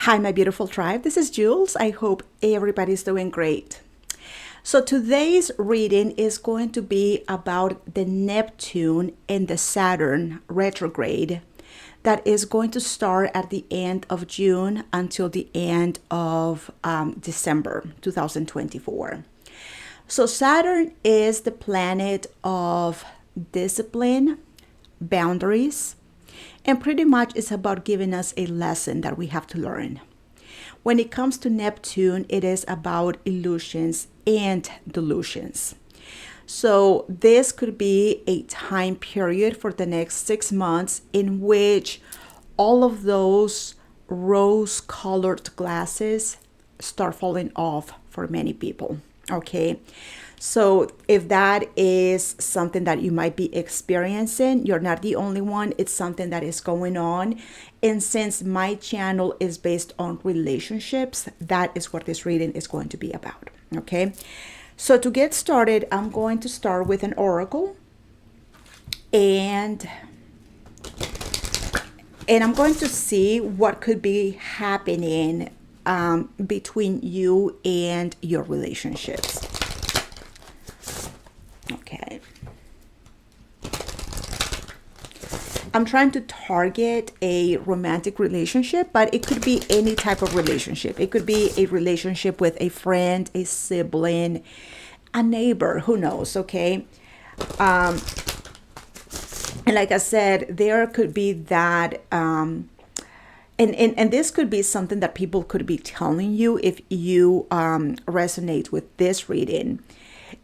Hi, my beautiful tribe. This is Jules. I hope everybody's doing great. So, today's reading is going to be about the Neptune and the Saturn retrograde that is going to start at the end of June until the end of December 2024. So, Saturn is the planet of discipline, boundaries, and pretty much it's about giving us a lesson that we have to learn. When it comes to Neptune, it is about illusions and delusions. So, this could be a time period for the next 6 months in which all of those rose colored glasses start falling off for many people. Okay. So, if that is something that you might be experiencing, you're not the only one. It's something that is going on. And since my channel is based on relationships, that is what this reading is going to be about. Okay. So, to get started, I'm going to start with an oracle. And I'm going to see what could be happening between you and your relationships. Okay. I'm trying to target a romantic relationship, but it could be any type of relationship. It could be a relationship with a friend, a sibling, a neighbor, who knows, okay? And like I said, there could be that, and this could be something that people could be telling you if you resonate with this reading.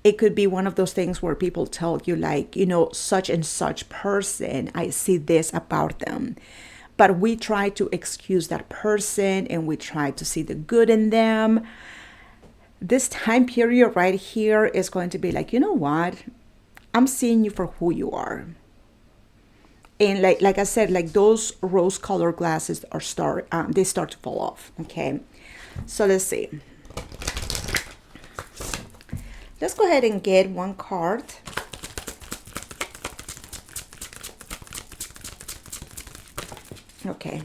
It could be one of those things where people tell you, like, such and such person, I see this about them. But we try to excuse that person and we try to see the good in them. This time period right here is going to be like, you know what? I'm seeing you for who you are. And like I said, like those rose-colored glasses they start to fall off. Okay, so let's see. Let's go ahead and get one card. Okay.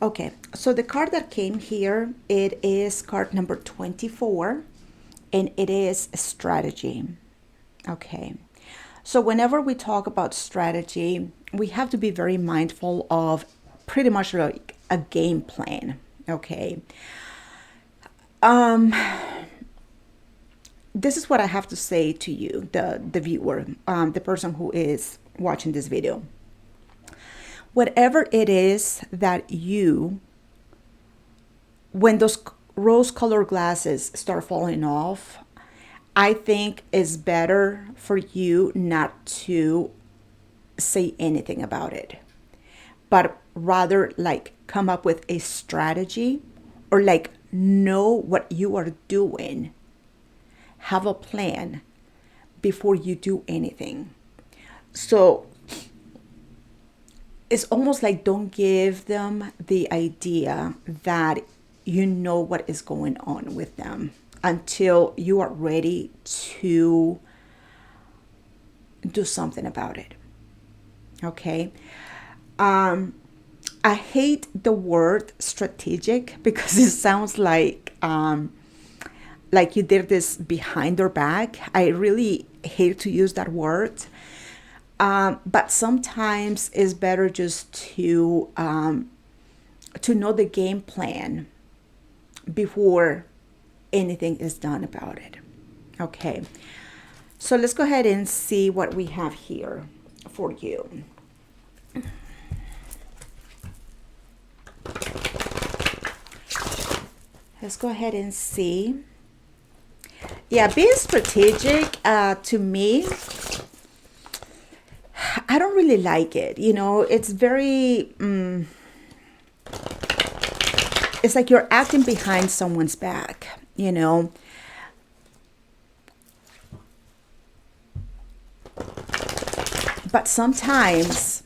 Okay, so the card that came here, it is card number 24, and it is strategy. Okay, so whenever we talk about strategy, we have to be very mindful of pretty much like a game plan. Okay. This is what I have to say to you, the viewer, the person who is watching this video. Whatever it is that when those rose-colored glasses start falling off, I think it's better for you not to say anything about it, but rather like come up with a strategy, or like know what you are doing. Have a plan before you do anything. So it's almost like don't give them the idea that you know what is going on with them until you are ready to do something about it. Okay. I hate the word strategic because it sounds like you did this behind their back. I really hate to use that word. But sometimes it's better just to know the game plan before anything is done about it. Okay. So let's go ahead and see what we have here for you. Let's go ahead and see. Yeah, being strategic, to me, I don't really like it. It's very, it's like you're acting behind someone's back, But sometimes,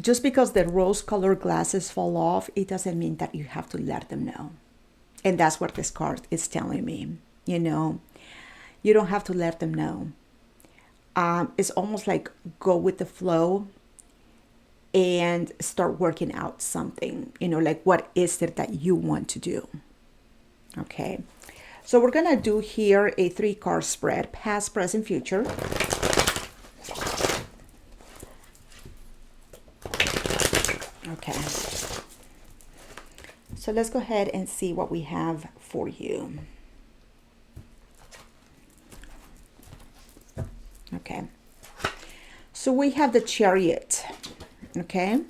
just because the rose-colored glasses fall off, it doesn't mean that you have to let them know. And that's what this card is telling me. You don't have to let them know. It's almost like go with the flow and start working out something, like what is it that you want to do? Okay. So we're going to do here a 3-card spread, past, present, future. Okay. So let's go ahead and see what we have for you. Okay. So we have the Chariot. Okay.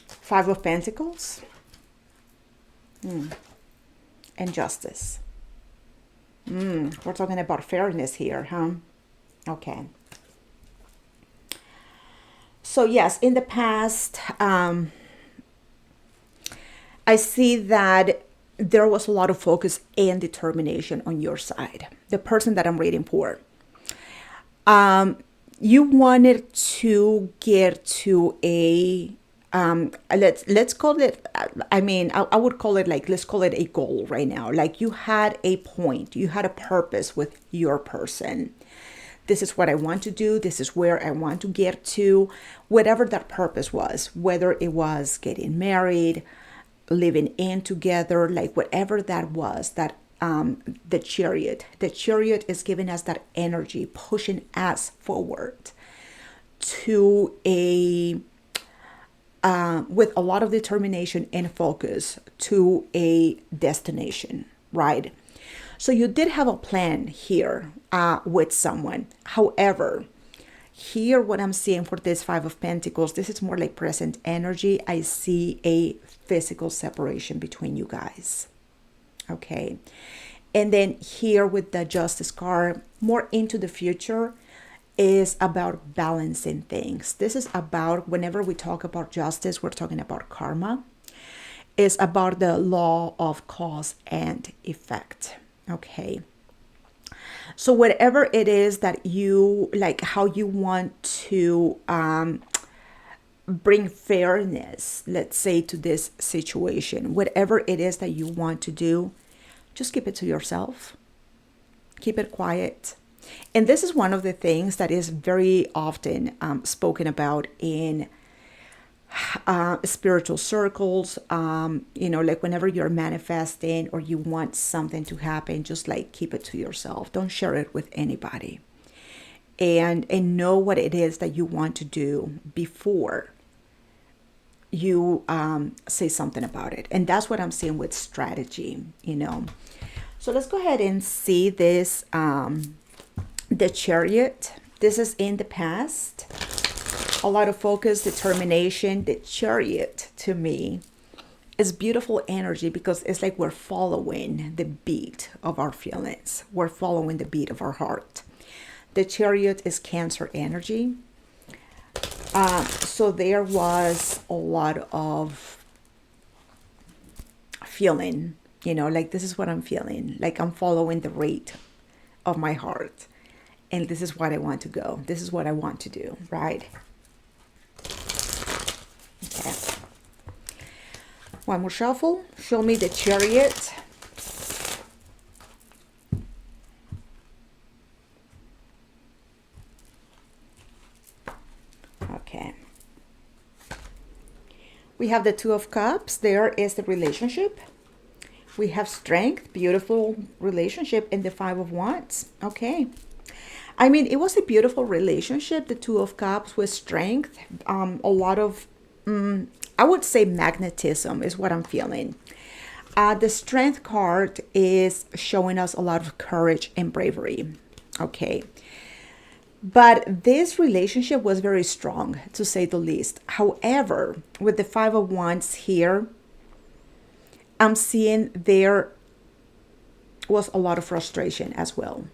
5 of Pentacles. And Justice. We're talking about fairness here, huh? Okay. So yes, in the past, I see that there was a lot of focus and determination on your side. The person that I'm reading for. You wanted to get to a let's call it, I would call it like, let's call it a goal right now. Like you had a point, you had a purpose with your person. This is what I want to do. This is where I want to get to, whatever that purpose was, whether it was getting married, living in together, like whatever that was, that the chariot is giving us that energy, pushing us forward to a with a lot of determination and focus to a destination, right? So you did have a plan here with someone. However, here what I'm seeing for this 5 of Pentacles, this is more like present energy. I see a physical separation between you guys. Okay. And then here with the Justice card, more into the future, is about balancing things. This is about, whenever we talk about justice, we're talking about karma. It's about the law of cause and effect. Okay. So whatever it is that you like, how you want to bring fairness, let's say, to this situation, whatever it is that you want to do, just keep it to yourself. Keep it quiet. And this is one of the things that is very often spoken about in spiritual circles. Like whenever you're manifesting or you want something to happen, just like keep it to yourself. Don't share it with anybody. And know what it is that you want to do before you say something about it. And that's what I'm seeing with strategy, So let's go ahead and see this. The Chariot, this is in the past. A lot of focus, determination. The Chariot, to me, is beautiful energy because it's like we're following the beat of our feelings. We're following the beat of our heart. The Chariot is Cancer energy. So there was a lot of feeling, like this is what I'm feeling. Like I'm following the rate of my heart. And this is what I want to go. This is what I want to do, right? Okay. One more shuffle. Show me the Chariot. Okay. We have the 2 of Cups. There is the relationship. We have strength, beautiful relationship, and the 5 of Wands. Okay. It was a beautiful relationship, the 2 of Cups, with strength. A lot of, I would say magnetism is what I'm feeling. The Strength card is showing us a lot of courage and bravery. Okay. But this relationship was very strong, to say the least. However, with the 5 of Wands here, I'm seeing there was a lot of frustration as well.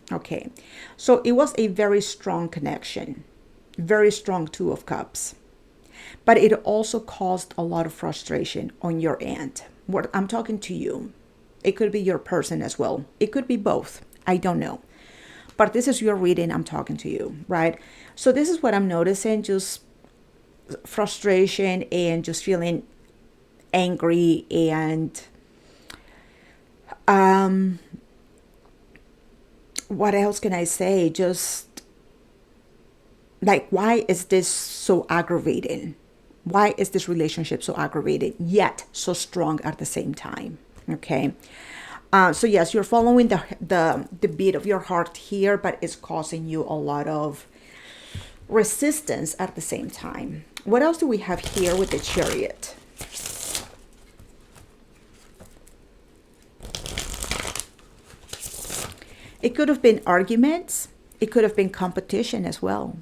Okay, so it was a very strong connection, very strong 2 of Cups, but it also caused a lot of frustration on your end. What I'm talking to you, it could be your person as well. It could be both. I don't know, but this is your reading. I'm talking to you, right? So this is what I'm noticing, just frustration and just feeling angry and what else can I say? Just like, why is this so aggravating? Why is this relationship so aggravating yet so strong at the same time? Okay. So yes, you're following the beat of your heart here, but it's causing you a lot of resistance at the same time. What else do we have here with the Chariot? It could have been arguments. It could have been competition as well.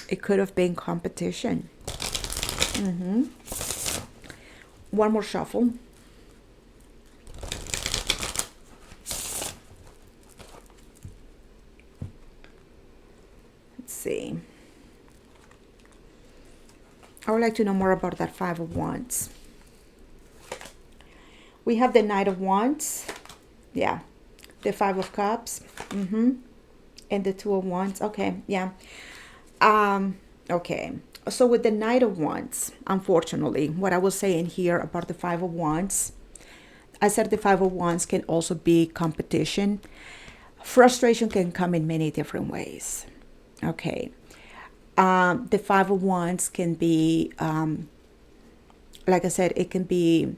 It could have been competition. One more shuffle. Let's see. I would like to know more about that Five of Wands. We have the Knight of Wands. Yeah. The Five of Cups. And the Two of Wands. Okay. Yeah. Okay. So with the Knight of Wands, unfortunately, what I was saying here about the Five of Wands, I said the Five of Wands can also be competition. Frustration can come in many different ways. Okay. The Five of Wands can be, like I said, it can be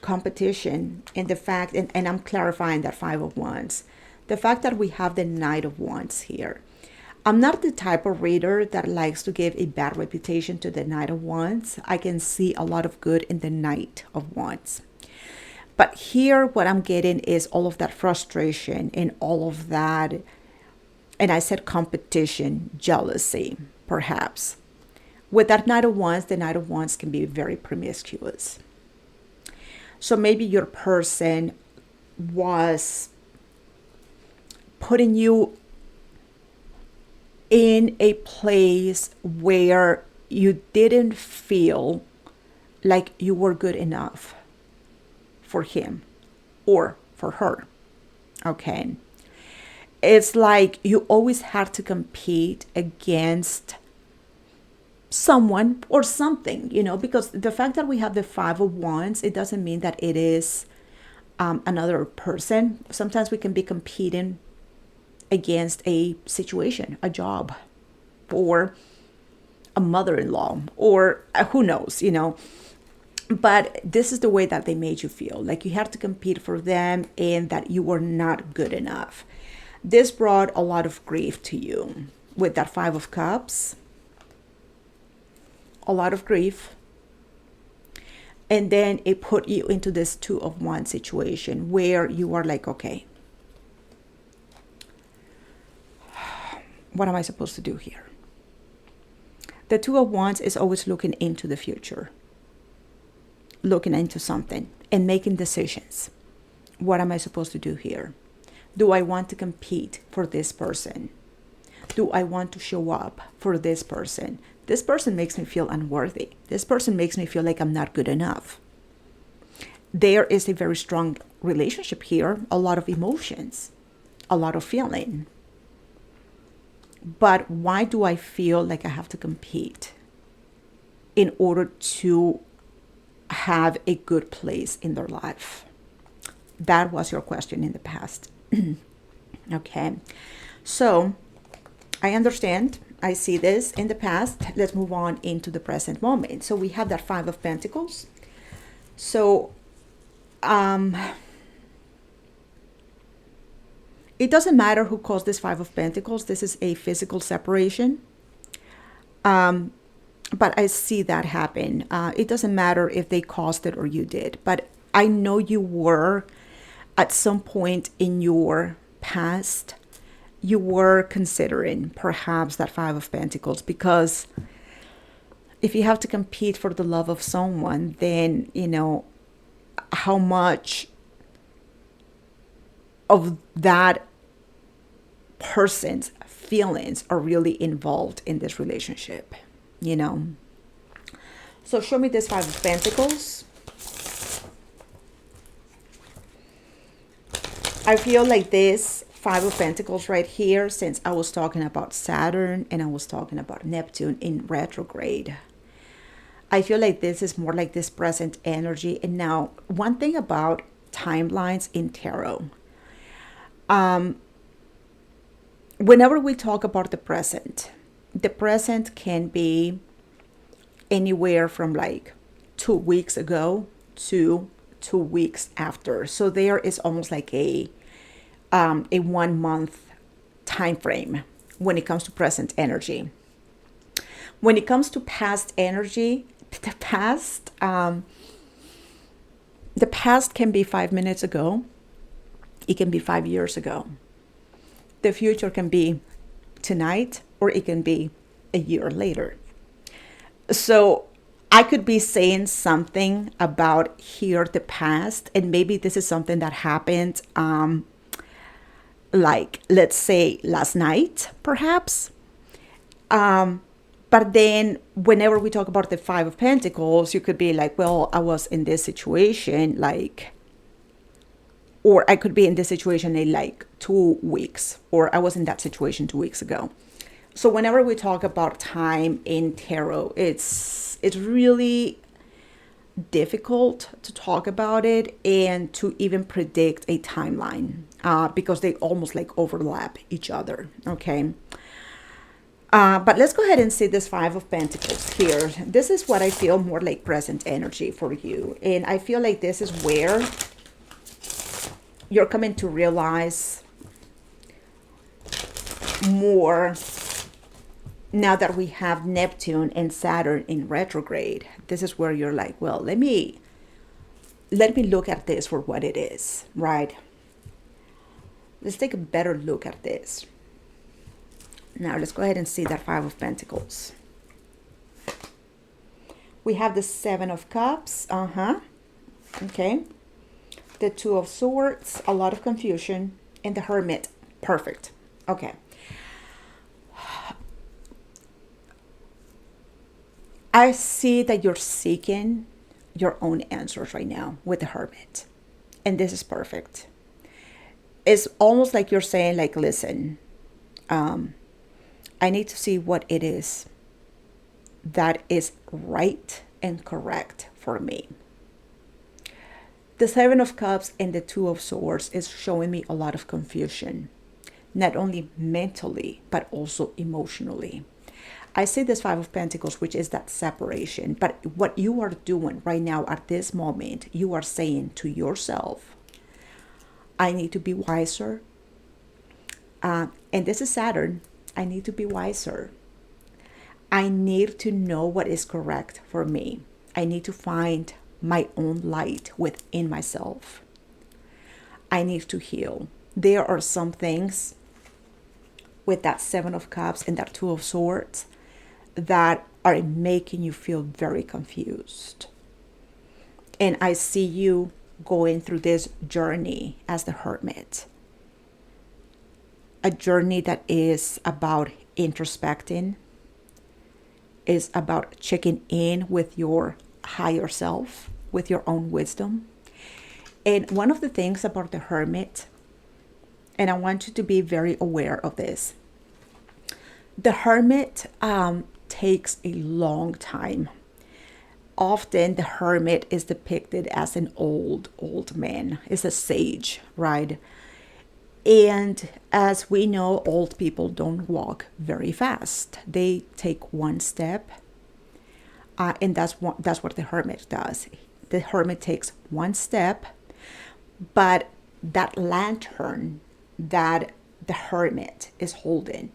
competition in the fact, and I'm clarifying that Five of Wands. The fact that we have the Knight of Wands here. I'm not the type of reader that likes to give a bad reputation to the Knight of Wands. I can see a lot of good in the Knight of Wands. But here, what I'm getting is all of that frustration and all of that, and I said competition, jealousy, perhaps. With that Knight of Wands, the Knight of Wands can be very promiscuous. So maybe your person was putting you in a place where you didn't feel like you were good enough for him or for her. Okay. It's like you always had to compete against someone or something, you know, because the fact that we have the Five of Wands, it doesn't mean that it is another person. Sometimes we can be competing against a situation, a job, or a mother-in-law, or who knows, you know. But this is the way that they made you feel, like you had to compete for them and that you were not good enough. This brought a lot of grief to you with that Five of Cups. A lot of grief. And then it put you into this Two of Wands situation where you are like, okay, what am I supposed to do here? The Two of Wands is always looking into the future, looking into something and making decisions. What am I supposed to do here? Do I want to compete for this person? Do I want to show up for this person? This person makes me feel unworthy. This person makes me feel like I'm not good enough. There is a very strong relationship here, a lot of emotions, a lot of feeling. But why do I feel like I have to compete in order to have a good place in their life? That was your question in the past. Okay. So I understand. I see this in the past. Let's move on into the present moment. So we have that Five of Pentacles. So it doesn't matter who caused this Five of Pentacles. This is a physical separation. But I see that happen. It doesn't matter if they caused it or you did. But I know you were, at some point in your past, you were considering perhaps that Five of Pentacles. Because if you have to compete for the love of someone, then, you know, how much of that person's feelings are really involved in this relationship, you know. So show me this Five of Pentacles. I feel like this Five of Pentacles right here, since I was talking about Saturn and I was talking about Neptune in retrograde, I feel like this is more like this present energy. And now, one thing about timelines in tarot, Whenever we talk about the present can be anywhere from like 2 weeks ago to 2 weeks after. So there is almost like a 1 month time frame when it comes to present energy. When it comes to past energy, the past can be 5 minutes ago. It can be 5 years ago. The future can be tonight, or it can be a year later. So I could be saying something about here the past, and maybe this is something that happened, like let's say last night, perhaps. But then whenever we talk about the Five of Pentacles, you could be like, well, I was in this situation, like, or I could be in this situation in like 2 weeks, or I was in that situation 2 weeks ago. So whenever we talk about time in tarot, it's really difficult to talk about it and to even predict a timeline, because they almost like overlap each other. Okay. But let's go ahead and see this Five of Pentacles here. This is what I feel more like present energy for you. And I feel like this is where you're coming to realize more now that we have Neptune and Saturn in retrograde. This is where you're like, well, let me look at this for what it is, right? Let's take a better look at this. Now let's go ahead and see that Five of Pentacles. We have the Seven of Cups. Okay. The Two of Swords, a lot of confusion, and the Hermit. Perfect. Okay. I see that you're seeking your own answers right now with the Hermit. And this is perfect. It's almost like you're saying, like, listen, I need to see what it is that is right and correct for me. The Seven of Cups and the Two of Swords is showing me a lot of confusion, not only mentally, but also emotionally. I see this Five of Pentacles, which is that separation. But what you are doing right now at this moment, you are saying to yourself, I need to be wiser. And this is Saturn. I need to be wiser. I need to know what is correct for me. I need to find my own light within myself. I need to heal. There are some things with that Seven of Cups and that Two of Swords that are making you feel very confused. And I see you going through this journey as the Hermit. A journey that is about introspecting, is about checking in with your higher self, with your own wisdom. And one of the things about the Hermit, and I want you to be very aware of this, the Hermit takes a long time. Often the Hermit is depicted as an old man, is a sage, right? And as we know, old people don't walk very fast. They take one step, and that's what the Hermit does. The Hermit takes one step, but that lantern that the Hermit is holding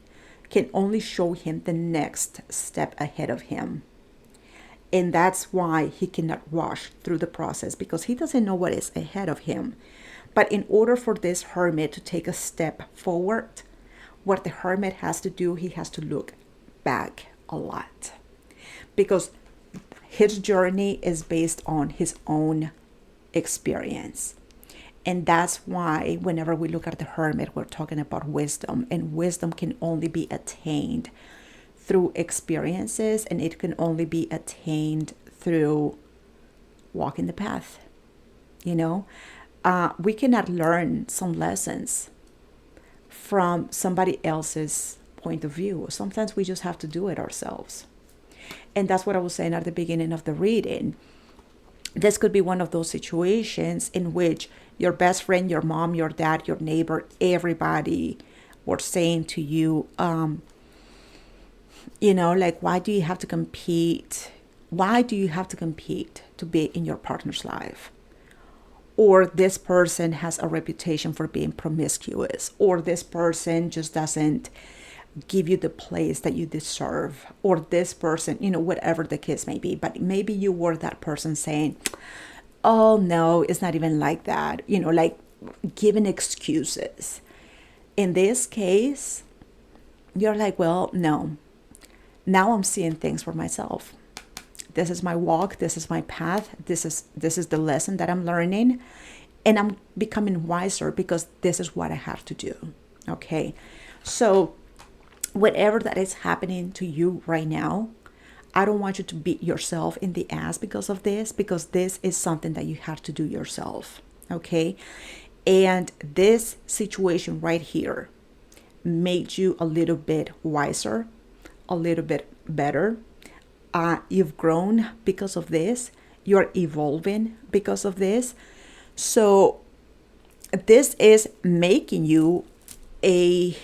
can only show him the next step ahead of him. And that's why he cannot rush through the process, because he doesn't know what is ahead of him. But in order for this Hermit to take a step forward, what the Hermit has to do, he has to look back a lot. Because his journey is based on his own experience. And that's why whenever we look at the Hermit, we're talking about wisdom. And wisdom can only be attained through experiences, and it can only be attained through walking the path. You know, we cannot learn some lessons from somebody else's point of view. Sometimes we just have to do it ourselves. And that's what I was saying at the beginning of the reading. this could be one of those situations in which your best friend, your mom, your dad, your neighbor, everybody were saying to you, like, why do you have to compete? Why do you have to compete to be in your partner's life? Or this person has a reputation for being promiscuous, or this person just doesn't give you the place that you deserve, or this person, whatever the case may be. But maybe you were that person saying, oh no, it's not even like that, like giving excuses. In this case, you're like, well, no, now I'm seeing things for myself. This is my walk, this is my path, this is the lesson that I'm learning, and I'm becoming wiser because this is what I have to do. Okay, so whatever that is happening to you right now, I don't want you to beat yourself in the ass because of this, because this is something that you have to do yourself. Okay, and this situation right here made you a little bit wiser, a little bit better. You've grown because of this. You're evolving because of this. So this is making you a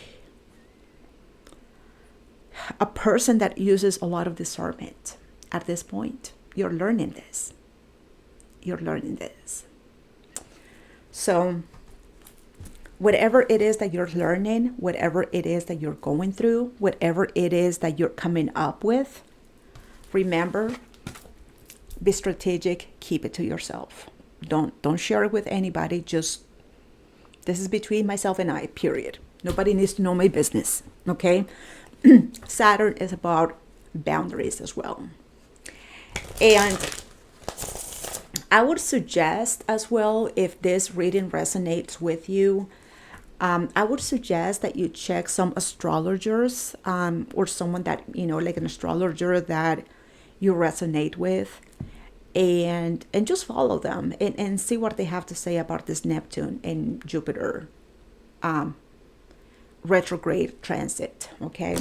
person that uses a lot of discernment at this point. You're learning this. So whatever it is that you're learning, whatever it is that you're going through, whatever it is that you're coming up with, remember, be strategic, keep it to yourself. Don't share it with anybody. Just, this is between myself and I, period. Nobody needs to know my business, okay? Saturn is about boundaries as well. And I would suggest as well, if this reading resonates with you, I would suggest that you check some astrologers, or someone that, like an astrologer that you resonate with, and just follow them and see what they have to say about this Neptune and Jupiter retrograde transit, okay?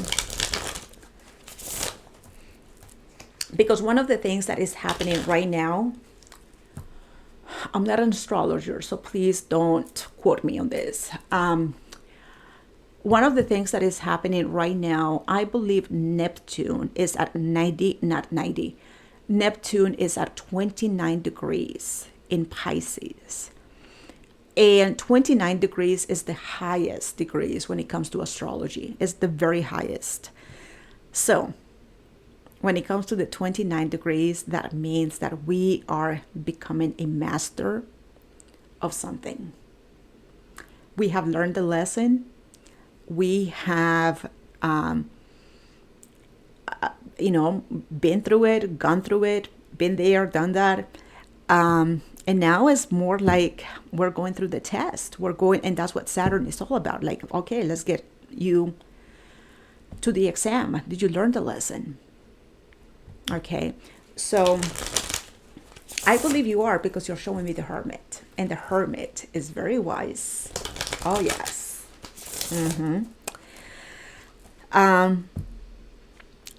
Because one of the things that is happening right now, I'm not an astrologer, so please don't quote me on this. One of the things that is happening right now, I believe Neptune is at 90, not 90. Neptune is at 29 degrees in Pisces. And 29 degrees is the highest degrees when it comes to astrology. It's the very highest. So when it comes to the 29 degrees, that means that we are becoming a master of something. We have learned the lesson. We have, been through it, gone through it, been there, done that. And now it's more like we're going through the test. And that's what Saturn is all about. Like, okay, let's get you to the exam. Did you learn the lesson? Okay, so I believe you are, because you're showing me the Hermit. And the Hermit is very wise. Oh, yes.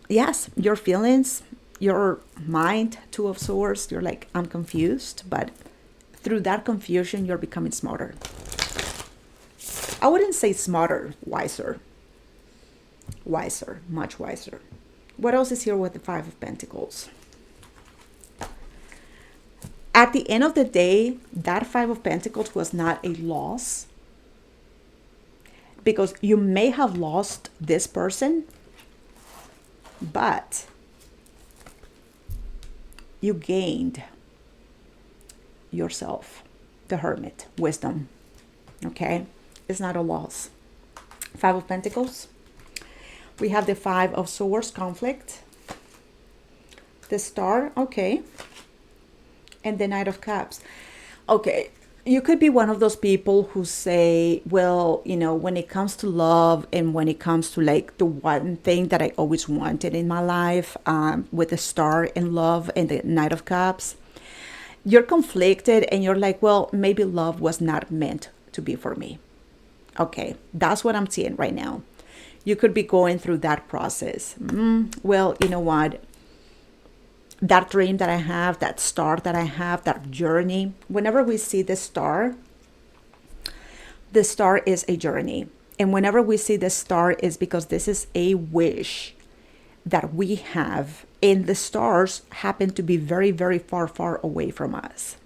Yes, your feelings, your mind, Two of Swords, you're like, I'm confused. But through that confusion, you're becoming smarter. I wouldn't say smarter, wiser. Wiser, much wiser. What else is here with the Five of Pentacles? At the end of the day, that Five of Pentacles was not a loss, because you may have lost this person, but you gained yourself, the Hermit, wisdom. Okay? It's not a loss. Five of Pentacles. We have the Five of Swords, conflict. The Star, okay. And the Knight of Cups. Okay, you could be one of those people who say, well, when it comes to love, and when it comes to like the one thing that I always wanted in my life, with the Star in love and the Knight of Cups, you're conflicted and you're like, well, maybe love was not meant to be for me. Okay, that's what I'm seeing right now. You could be going through that process. Well, you know what? that dream that I have, that star that I have, that journey, whenever we see the star is a journey. And whenever we see the star is because this is a wish that we have. And the stars happen to be very, very far, far away from us.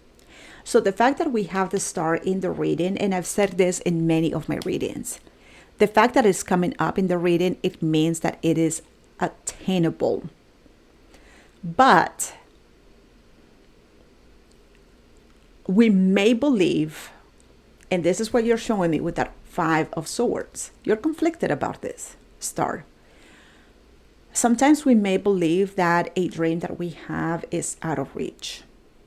So the fact that we have the star in the reading, and I've said this in many of my readings, the fact that it's coming up in the reading, it means that it is attainable. But we may believe, and this is what you're showing me with that Five of Swords. You're conflicted about this, star. Sometimes we may believe that a dream that we have is out of reach.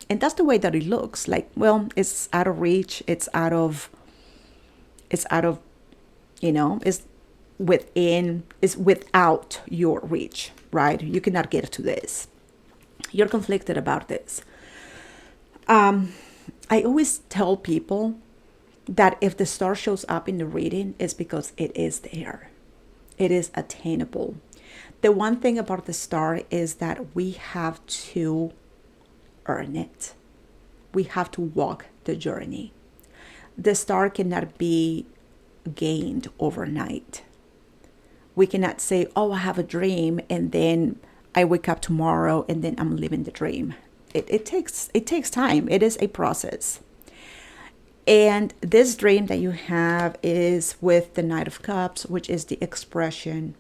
And that's the way that it looks like, well, it's out of reach. It's it's without your reach, right? You cannot get to this. You're conflicted about this. I always tell people that if the star shows up in the reading, it's because it is there. It is attainable. The one thing about the star is that we have to earn it. We have to walk the journey. The star cannot be gained overnight. We cannot say, oh, I have a dream, and then I wake up tomorrow and then I'm living the dream. It takes time. It is a process. And this dream that you have is with the Knight of Cups, which is the expression.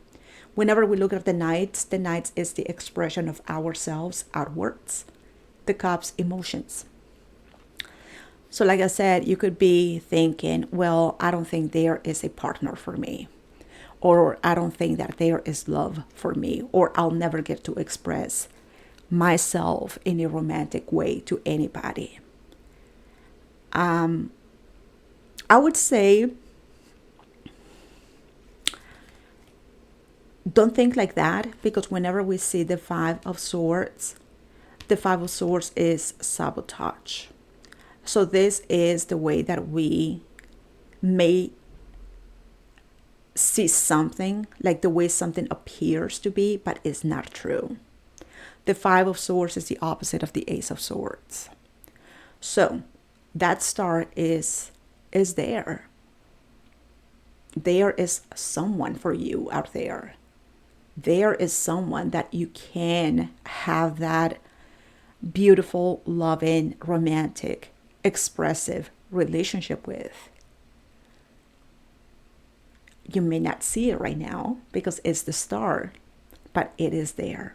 Whenever we look at the Knights is the expression of ourselves outwards. The Cups, emotions. So like I said, you could be thinking, well, I don't think there is a partner for me. Or I don't think that there is love for me. Or I'll never get to express myself in a romantic way to anybody. I would say, don't think like that, because whenever we see the Five of Swords is sabotage. So this is the way that we may see something, like the way something appears to be, but is not true. The Five of Swords is the opposite of the Ace of Swords. So that star is there. There is someone for you out there. There is someone that you can have that beautiful, loving, romantic, expressive relationship with. You may not see it right now because it's the star, but it is there.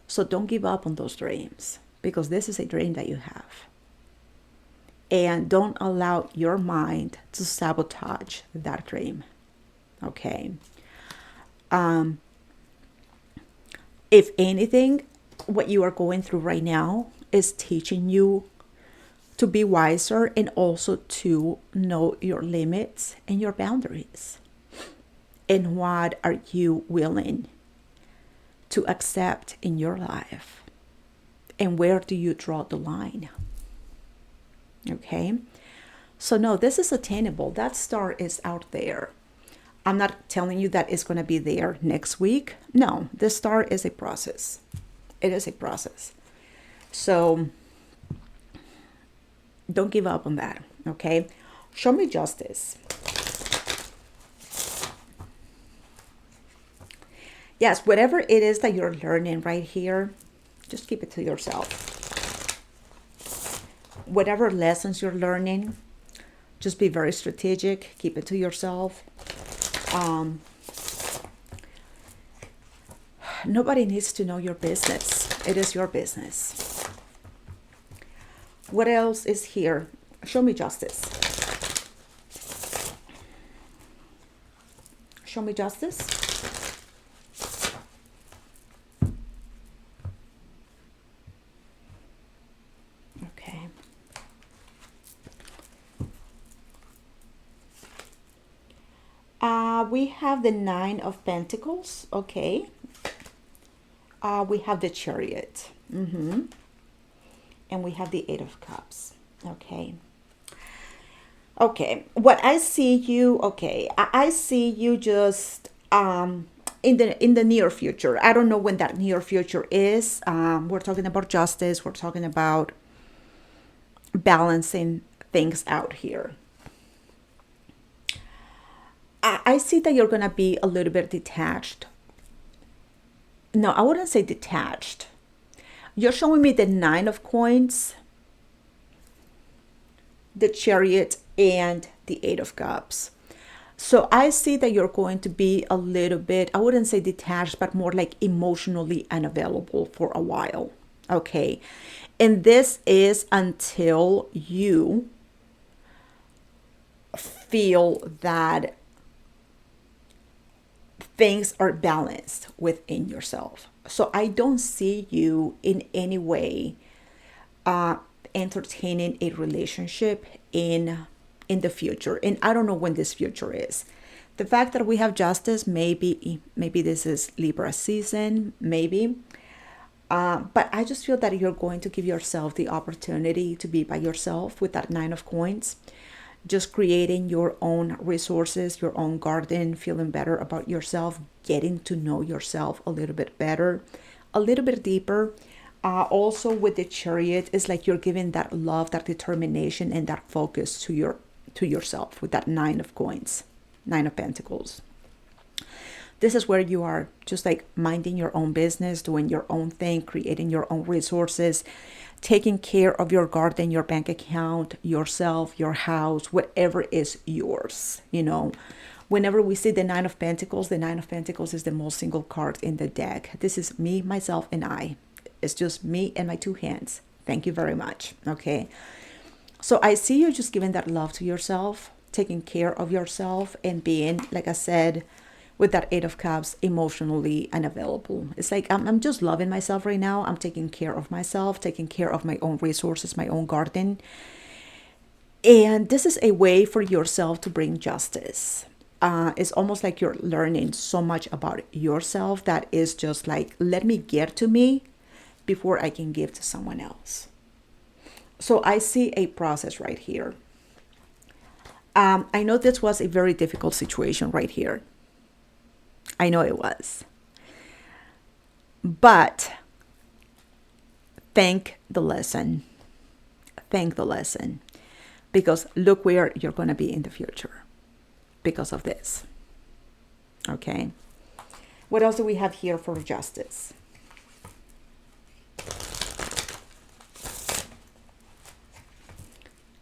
So don't give up on those dreams, because this is a dream that you have. And don't allow your mind to sabotage that dream. Okay. If anything, what you are going through right now is teaching you to be wiser and also to know your limits and your boundaries. And what are you willing to accept in your life? And where do you draw the line? Okay? So no, this is attainable. That star is out there. I'm not telling you that it's going to be there next week. No, this star is a process. It is a process. So don't give up on that, okay? Show me justice. Yes, whatever it is that you're learning right here, just keep it to yourself. Whatever lessons you're learning, just be very strategic. Keep it to yourself. Nobody needs to know your business. It is your business. What else is here? Show me justice. Show me justice. Okay. We have the Nine of Pentacles. Okay. We have the Chariot. And we have the Eight of Cups. Okay. Okay. What I see you, okay, I see you just in the near future. I don't know when that near future is. We're talking about justice. We're talking about balancing things out here. I see that you're going to be a little bit detached. No, I wouldn't say detached. You're showing me the Nine of Coins, the Chariot, and the Eight of Cups. So I see that you're going to be a little bit, I wouldn't say detached, but more like emotionally unavailable for a while. Okay. And this is until you feel that things are balanced within yourself. So I don't see you in any way entertaining a relationship in the future, and I don't know when this future is. The fact that we have justice, maybe this is Libra season, maybe, but I just feel that you're going to give yourself the opportunity to be by yourself with that Nine of Coins, just creating your own resources, your own garden, feeling better about yourself, getting to know yourself a little bit better, a little bit deeper. Also with the Chariot, it's like you're giving that love, that determination, and that focus to yourself with that Nine of Coins, Nine of Pentacles. This is where you are just like minding your own business, doing your own thing, creating your own resources, taking care of your garden, your bank account, yourself, your house, whatever is yours. Whenever we see the Nine of Pentacles is the most single card in the deck. This is me, myself, and I. It's just me and my two hands. Thank you very much. Okay. So I see you just giving that love to yourself, taking care of yourself, and being, like I said, with that Eight of Cups, emotionally unavailable. It's like I'm just loving myself right now. I'm taking care of myself, taking care of my own resources, my own garden. And this is a way for yourself to bring justice. It's almost like you're learning so much about yourself that is just like, let me get to me before I can give to someone else. So I see a process right here. I know this was a very difficult situation right here. I know it was. But thank the lesson. Thank the lesson. Because look where you're going to be in the future because of this. Okay. What else do we have here for justice?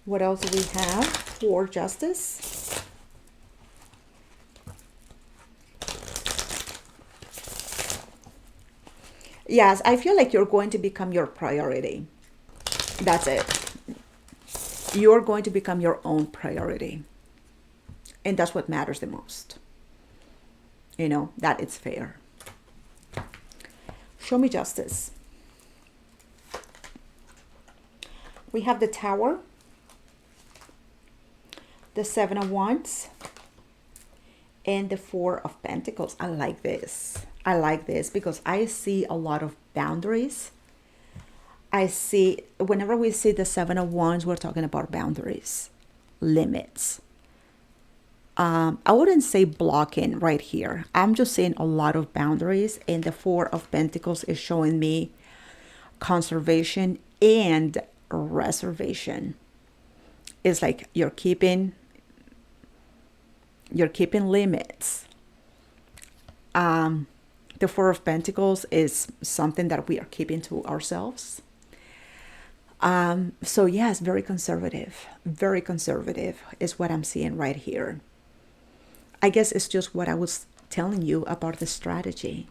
What else do we have for justice? Yes, I feel like you're going to become your priority. That's it. You're going to become your own priority. And that's what matters the most. That it's fair. Show me justice. We have the Tower, the Seven of Wands, and the Four of Pentacles. I like this. I like this because I see a lot of boundaries. I see, whenever we see the Seven of Wands, we're talking about boundaries, limits. I wouldn't say blocking right here. I'm just saying a lot of boundaries. And the Four of Pentacles is showing me conservation and reservation. It's like you're keeping limits. The Four of Pentacles is something that we are keeping to ourselves. So yes, very conservative is what I'm seeing right here. I guess it's just what I was telling you about the strategy.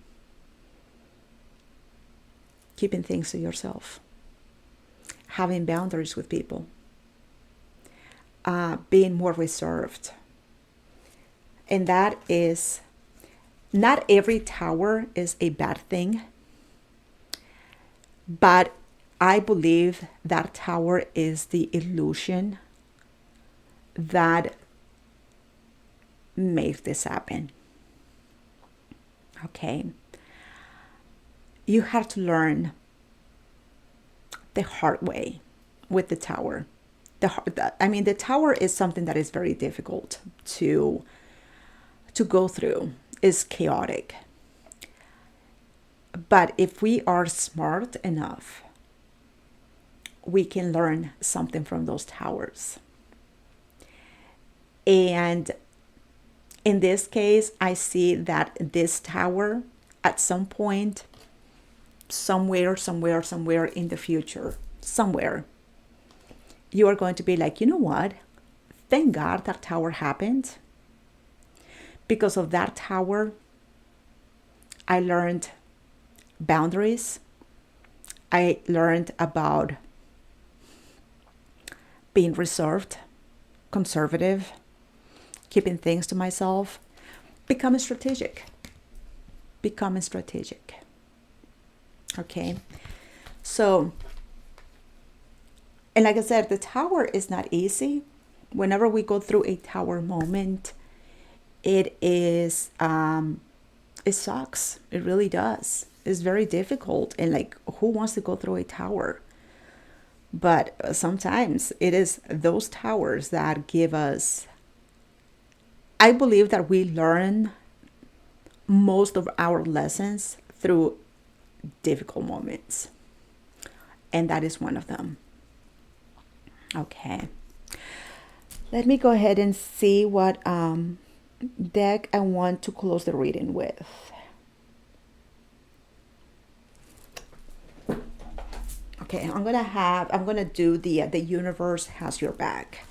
Keeping things to yourself. Having boundaries with people. Being more reserved. And that is, not every tower is a bad thing. But I believe that tower is the illusion that made this happen. Okay. You have to learn the hard way with the tower. The tower is something that is very difficult to go through. It's chaotic. But if we are smart enough, we can learn something from those towers. And in this case, I see that this tower at some point, somewhere in the future, somewhere, you are going to be like, you know what? Thank God that tower happened. Because of that tower, I learned boundaries. I learned about being reserved, conservative, keeping things to myself, becoming strategic. Okay. So, and like I said, the tower is not easy. Whenever we go through a tower moment, it is, it sucks. It really does. It's very difficult. And like, who wants to go through a tower? But sometimes it is those towers that give us, I believe that we learn most of our lessons through difficult moments. And that is one of them. Okay. Let me go ahead and see what deck I want to close the reading with. Okay, I'm gonna do the universe has your back.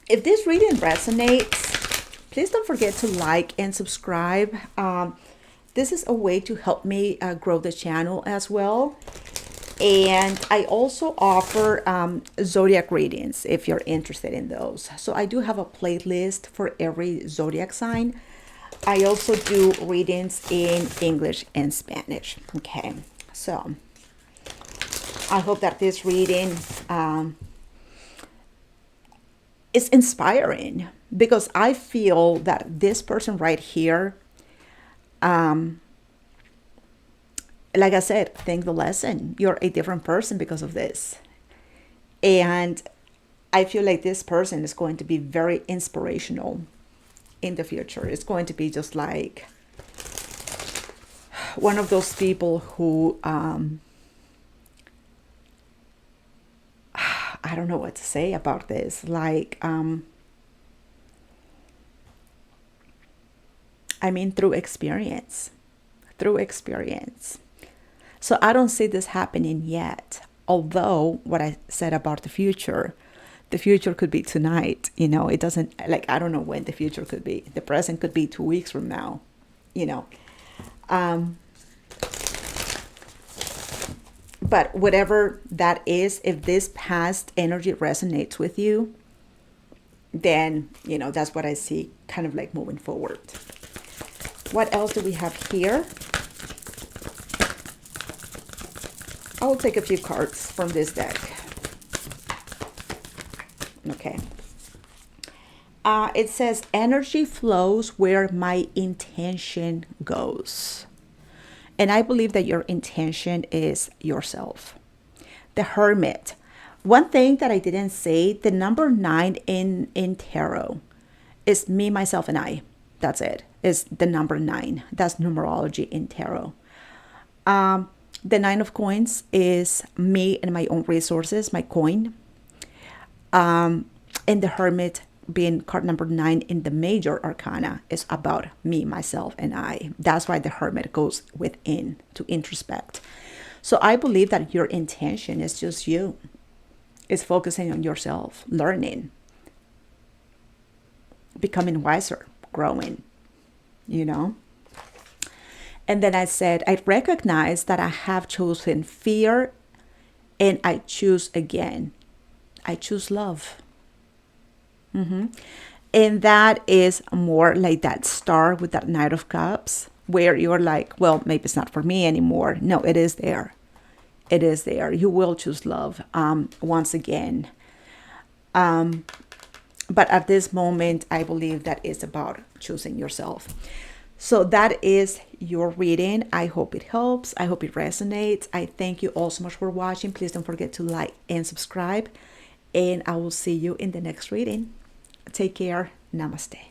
If this reading resonates, please don't forget to like and subscribe. This is a way to help me grow the channel as well. And I also offer zodiac readings if you're interested in those. So I do have a playlist for every zodiac sign. I also do readings in English and Spanish. Okay, so I hope that this reading is inspiring, because I feel that this person right here, like I said, think the lesson. You're a different person because of this. And I feel like this person is going to be very inspirational in the future. It's going to be just like one of those people who, I don't know what to say about this. Like, I mean, through experience. So I don't see this happening yet. Although what I said about the future could be tonight. You know, it doesn't, like, I don't know when the future could be. The present could be 2 weeks from now, you know. But whatever that is, if this past energy resonates with you, then, you know, that's what I see kind of like moving forward. What else do we have here? I will take a few cards from this deck. Okay. It says, energy flows where my intention goes. And I believe that your intention is yourself. The Hermit. One thing that I didn't say, the number 9 in tarot is me, myself, and I. That's it. Is the number 9. That's numerology in tarot. The 9 of coins is me and my own resources, my coin. And the Hermit, being card number 9 in the major arcana, is about me, myself, and I. That's why the Hermit goes within to introspect. So I believe that your intention is just you. It's focusing on yourself, learning, becoming wiser, growing, you know. And then I said, I recognize that I have chosen fear and I choose again. I choose love. And that is more like that star with that Knight of Cups, where you're like, well, maybe it's not for me anymore. No, it is there. It is there. You will choose love once again. But at this moment, I believe that it's about choosing yourself. So that is your reading. I hope it helps. I hope it resonates. I thank you all so much for watching. Please don't forget to like and subscribe. And I will see you in the next reading. Take care. Namaste.